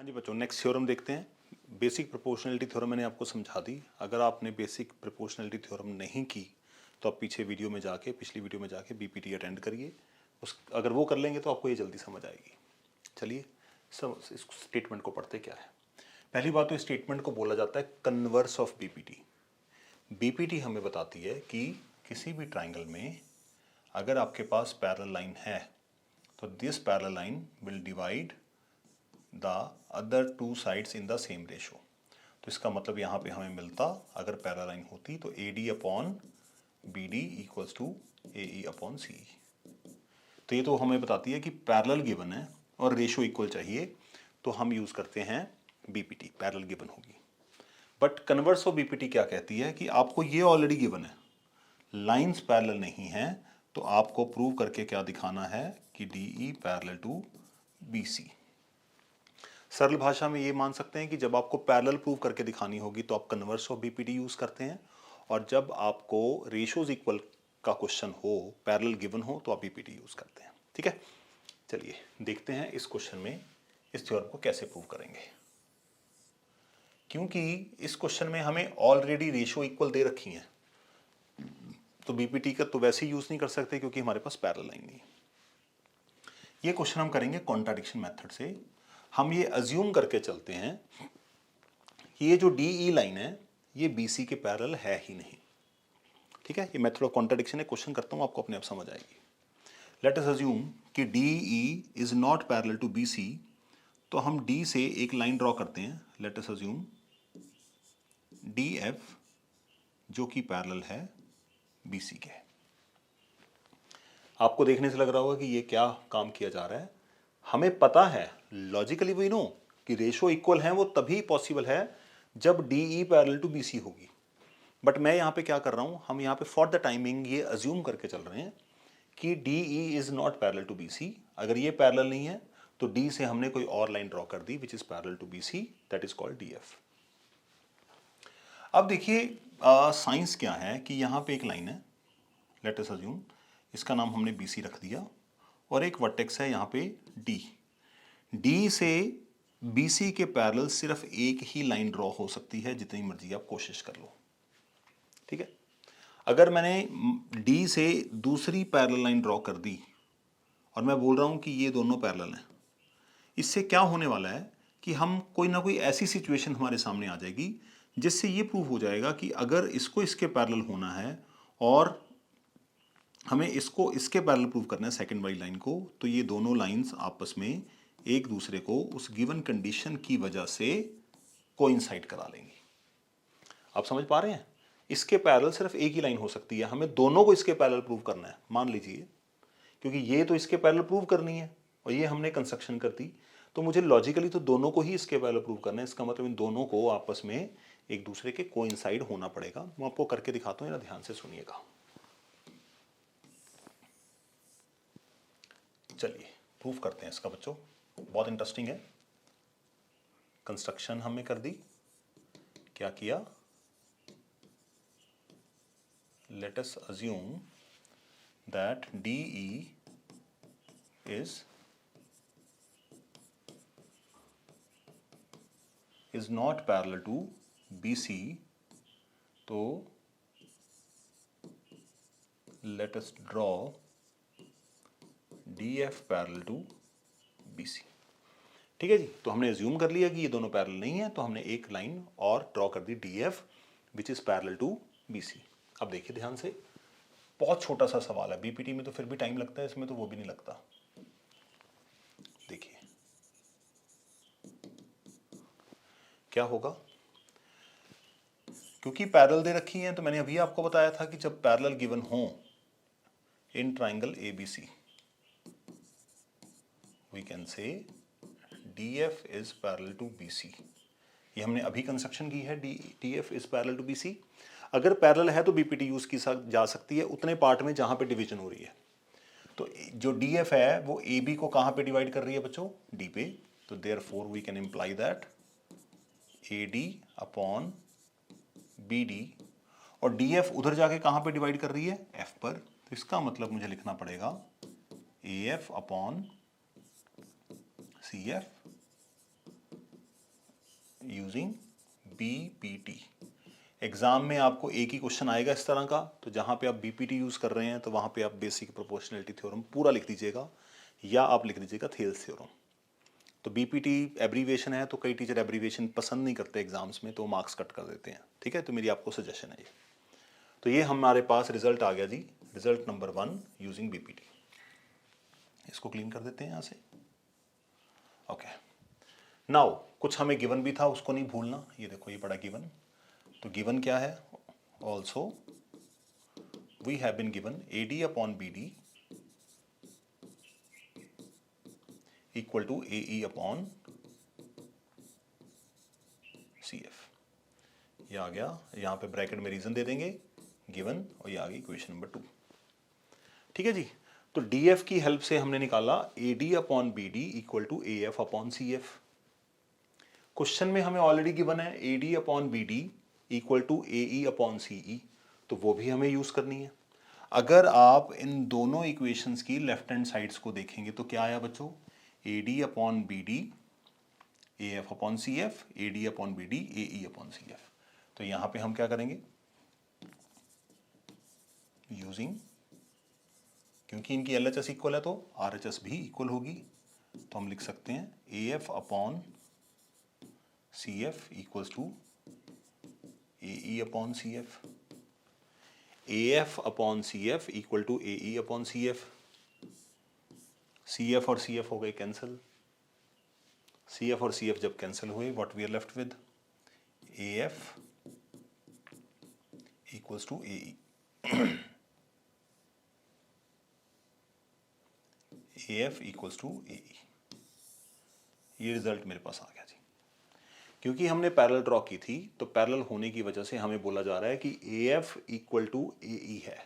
हाँ जी बच्चों, next theorem देखते हैं। बेसिक प्रोपोर्शनलिटी थ्योरम मैंने आपको समझा दी। अगर आपने बेसिक प्रोपोर्शनलिटी थ्योरम नहीं की तो आप पीछे वीडियो में जाके, पिछली वीडियो में जाके बीपीटी अटेंड करिए। अगर वो कर लेंगे तो आपको ये जल्दी समझ आएगी। चलिए सब इस स्टेटमेंट को पढ़ते क्या है। पहली बात तो इस स्टेटमेंट को बोला जाता है कन्वर्स ऑफ बीपीटी। बीपीटी हमें बताती है कि किसी भी ट्राइंगल में अगर आपके पास पैरेलल लाइन है तो this parallel line will divide the other two sides in the same ratio. तो इसका मतलब यहाँ पे हमें मिलता, अगर पैरेलल लाइन होती तो A D upon B D equals to A E upon C. तो ये तो हमें बताती है कि पैरेलल गिवन है और रेशो इक्वल चाहिए, तो हम यूज़ करते हैं बीपीटी, पैरेलल गिवन होगी। बट कन्वर्स ऑफ बीपीटी क्या कहती है कि आपको ये ऑलरेडी गिवन है, लाइंस पैरेलल नहीं है, तो आपको प्रूव करके क्या दिखाना है कि D E parallel to B C. सरल भाषा में ये मान सकते हैं कि जब आपको पैरेलल प्रूव करके दिखानी होगी तो आप कन्वर्स ऑफ बीपीटी यूज़ करते हैं, और जब आपको रेशोज इक्वल का क्वेश्चन हो, पैरेलल गिवन हो, तो आप बीपीटी यूज़ करते हैं। ठीक है, चलिए देखते हैं इस क्वेश्चन में इस थ्योरम को कैसे प्रूव करेंगे। क्योंकि इस क्वेश्चन में हमें ऑलरेडी रेशो इक्वल दे रखी हैं, तो बीपीटी का तो वैसे ही यूज़ नहीं कर सकते क्योंकि हमारे पास पैरेलल लाइन नहीं। ये क्वेश्चन हम करेंगे कॉन्ट्राडिक्शन मेथड से। हम ये अज्यूम करके चलते हैं कि ये जो डी ई लाइन है ये बी सी के पैरेलल है ही नहीं। ठीक है, ये मेथड ऑफ कॉन्ट्राडिक्शन है। क्वेश्चन करता हूँ, आपको अपने आप समझ आएगी। लेट अस अज्यूम कि D E is not parallel to B C, तो हम डी से एक लाइन ड्रॉ करते हैं। Let us assume D F जो कि पैरेलल है बी सी के। आपको देखने से लग रहा होगा कि ये क्या काम किया जा रहा है। हमें पता है, लॉजिकली वी नो कि रेशो इक्वल है वो तभी पॉसिबल है जब D E parallel to B C होगी। बट मैं यहाँ पे क्या कर रहा हूँ, हम यहाँ पे फॉर द टाइमिंग ये अज्यूम करके चल रहे हैं कि D E is not parallel to B C. अगर ये पैरेलल नहीं है तो डी से हमने कोई और लाइन ड्रॉ कर दी which is parallel to B C, that is called D F. अब देखिए साइंस क्या है कि यहाँ पे एक लाइन है, लेट अस अज्यूम इसका नाम हमने बी सी रख दिया, और एक वर्टेक्स है यहाँ पे डी। डी से बी सी के पैरेलल सिर्फ एक ही लाइन ड्रॉ हो सकती है, जितनी मर्जी आप कोशिश कर लो। ठीक है, अगर मैंने डी से दूसरी पैरेलल लाइन ड्रॉ कर दी और मैं बोल रहा हूं कि ये दोनों पैरेलल हैं, इससे क्या होने वाला है कि हम कोई ना कोई ऐसी सिचुएशन हमारे सामने आ जाएगी जिससे ये प्रूव हो जाएगा कि अगर इसको इसके पैरेलल होना है और हमें इसको इसके पैरेलल प्रूव करना है सेकंड वाली लाइन को, तो ये दोनों लाइंस आपस में एक दूसरे को उस गिवन कंडीशन की वजह से कोइंसाइड करा लेंगी। आप समझ पा रहे हैं? इसके पैरेलल सिर्फ एक ही लाइन हो सकती है, हमें दोनों को इसके पैरेलल प्रूव करना है। मान लीजिए, क्योंकि ये तो इसके पैरेलल प्रूव करनी है और ये हमने कंस्ट्रक्शन कर दी, तो मुझे लॉजिकली तो दोनों को ही इसके पैरेलल प्रूव करना है। इसका मतलब इन दोनों को आपस में एक दूसरे के कोइंसाइड होना पड़ेगा। मैं आपको करके दिखाता हूँ, ध्यान से सुनिएगा। चलिए प्रूफ करते हैं इसका बच्चों, बहुत इंटरेस्टिंग है। कंस्ट्रक्शन हमने कर दी, क्या किया, let us assume that D E is not parallel to B C, तो let us draw D F parallel to B C. ठीक है जी, तो हमने अज्यूम कर लिया कि ये दोनों पैरेलल नहीं है, तो हमने एक लाइन और ड्रॉ कर दी D F which is parallel to B C. अब देखिए ध्यान से, बहुत छोटा सा सवाल है, बीपीटी में तो फिर भी टाइम लगता है, इसमें तो वो भी नहीं लगता। देखिए क्या होगा, क्योंकि पैरेलल दे रखी है तो मैंने अभी आपको बताया था कि जब पैरेलल गिवन हो in triangle ABC, we can say DF is parallel to BC। ये हमने अभी कंस्ट्रक्शन की है, DF is parallel to BC। अगर पैरेलल है तो BPT यूज की जा सकती है उतने पार्ट में जहां पे डिवीजन हो रही है। तो जो DF है वो AB को कहां पे डिवाइड कर रही है बच्चों, D पे। तो therefore we can imply that AD upon BD, और DF उधर जाके कहां पे डिवाइड कर रही है, F पर। तो इसका मतलब मुझे लिखना पड़ेगा AF upon CF using BPT। Exam में आपको एक ही क्वेश्चन आएगा इस तरह का, तो जहां पे आप BPT यूज कर रहे हैं तो वहां पे आप बेसिक प्रोपोर्शनलिटी थ्योरम पूरा लिख दीजिएगा, या आप लिख दीजिएगा थेल्स थ्योरम। तो BPT एब्रीवेशन है, तो कई टीचर एब्रीवेशन पसंद नहीं करते एग्जाम्स में, तो मार्क्स कट कर देते हैं। ठीक है, तो मेरी आपको सजेशन है ये। तो ये हमारे पास रिजल्ट आ गया जी, रिजल्ट नंबर 1 यूजिंग BPT। इसको क्लीन कर देते हैं यहाँ से। ओके, नाउ कुछ हमें गिवन भी था, उसको नहीं भूलना। ये देखो, ये पड़ा गिवन। तो गिवन क्या है? Also we have been given AD upon BD equal to AE upon CF। ये आ गया, यहाँ पे ब्रैकेट में रीजन दे देंगे गिवन, और ये आ गई क्वेश्चन नंबर 2। ठीक है जी। तो DF की हेल्प से हमने निकाला AD upon BD equal to AF upon CF। Question में हमें ऑलरेडी गिवन है AD upon BD equal to AE upon CE, तो वो भी हमें यूज करनी है। अगर आप इन दोनों इक्वेशंस की लेफ्ट हैंड साइड्स को देखेंगे तो क्या आया बच्चों? AD upon BD AF upon CF, AD upon BD AE upon CF। तो यहां पे हम क्या करेंगे? यूजिंग, क्योंकि इनकी LHS इक्वल है तो RHS भी इक्वल होगी, तो हम लिख सकते हैं AF upon CF equals to AE upon CF। AF upon CF equal to AE upon CF। CF और CF हो गए कैंसिल। CF और CF जब कैंसिल हुए, what we are left with? AF equals to AE। AF equals to AE। ये result मेरे पास आ गया जी। क्योंकि हमने पैरेलल ड्रॉ की थी, तो पैरेलल होने की वजह से हमें बोला जा रहा है कि AF इक्वल टू AE है।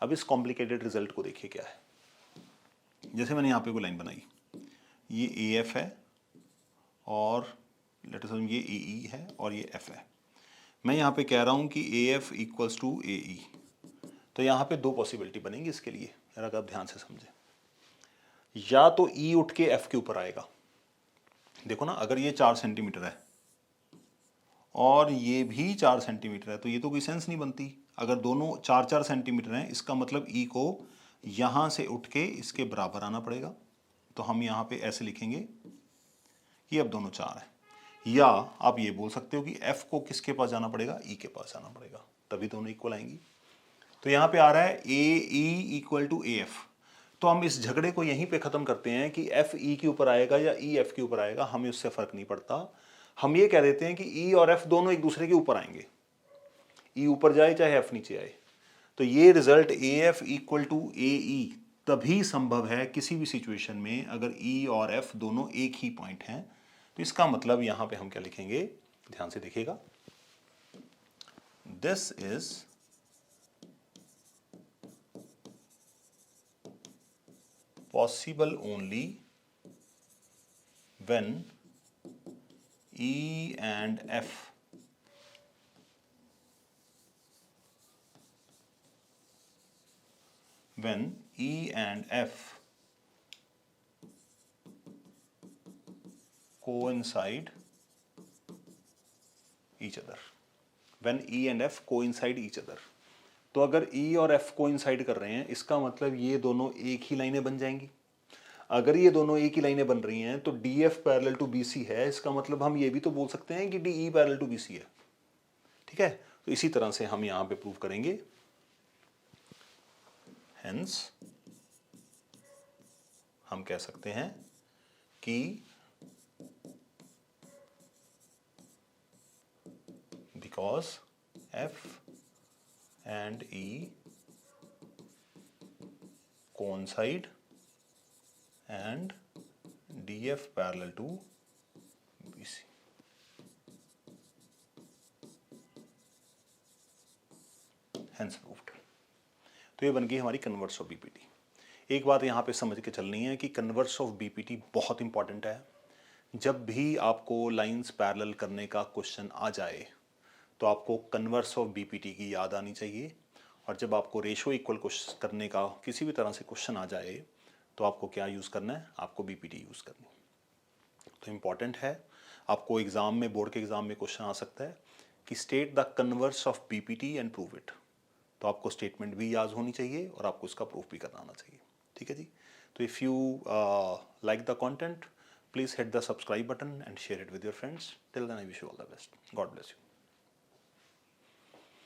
अब इस कॉम्प्लिकेटेड रिजल्ट को देखिए क्या है। जैसे मैंने यहाँ पे कोई लाइन बनाई, ये AF है और लेट अस अज्यूम ये AE है और ये F है। मैं यहाँ पे कह रहा हूँ कि AF इक्वल्स टू AE, तो यहाँ पे दो पॉसिबिलिटी बनेंगी इसके लिए, अगर आप ध्यान से समझें। या तो E उठ के F के ऊपर आएगा। देखो ना, अगर ये 4 सेंटीमीटर है और ये भी 4 सेंटीमीटर है, तो ये तो कोई सेंस नहीं बनती। अगर दोनों 4-4 सेंटीमीटर हैं, इसका मतलब E को यहाँ से उठ के इसके बराबर आना पड़ेगा। तो हम यहाँ पे ऐसे लिखेंगे कि अब दोनों 4 हैं। या आप ये बोल सकते हो कि F को किसके पास जाना पड़ेगा? E के पास जाना पड़ेगा, तभी दोनों इक्वल आएंगी। तो यहाँ पे आ रहा है AE इक्वल टू AF। तो हम इस झगड़े को यहीं पे खत्म करते हैं कि F E के ऊपर आएगा या E F के ऊपर आएगा, हमें उससे फर्क नहीं पड़ता। हम ये कह देते हैं कि E और F दोनों एक दूसरे के ऊपर आएंगे, E ऊपर जाए चाहे F नीचे आए। तो ये result AF equal to AE तभी संभव है किसी भी सिचुएशन में अगर E और F दोनों एक ही पॉइंट हैं। तो इसका मतलब यहां पे हम क्या लिखेंगे, ध्यान से देखिएगा। This is possible only when E and F coincide each other। when E and F coincide each other, तो अगर E और F कोइंसाइड कर रहे हैं, इसका मतलब ये दोनों एक ही लाइनें बन जाएंगी। अगर ये दोनों एक ही लाइनें बन रही हैं तो DF पैरेलल टू BC है, इसका मतलब हम ये भी तो बोल सकते हैं कि DE पैरेलल टू BC है। ठीक है, तो इसी तरह से हम यहां पे प्रूव करेंगे। हेंस हम कह सकते हैं कि because F and E coincide and DF parallel to BC। Hence proved। तो ये बन गई हमारी कन्वर्स ऑफ BPT। एक बात यहाँ पे समझ के चलनी है कि कन्वर्स ऑफ BPT बहुत इंपॉर्टेंट है। जब भी आपको लाइंस पैरेलल करने का क्वेश्चन आ जाए तो आपको कन्वर्स ऑफ BPT की याद आनी चाहिए, और जब आपको रेशो इक्वल करने का किसी भी तरह से क्वेश्चन आ जाए तो आपको क्या यूज़ करना है? आपको BPT यूज़ करनी। तो इम्पॉर्टेंट है। आपको एग्ज़ाम में, बोर्ड के एग्ज़ाम में क्वेश्चन आ सकता है कि state the converse of PPT and prove it. तो आपको स्टेटमेंट भी याद होनी चाहिए और आपको इसका प्रूफ भी करना आना चाहिए। ठीक है जी। तो if you like the content, please hit the subscribe button and share it with your friends. Till then I wish you all the best. God bless you.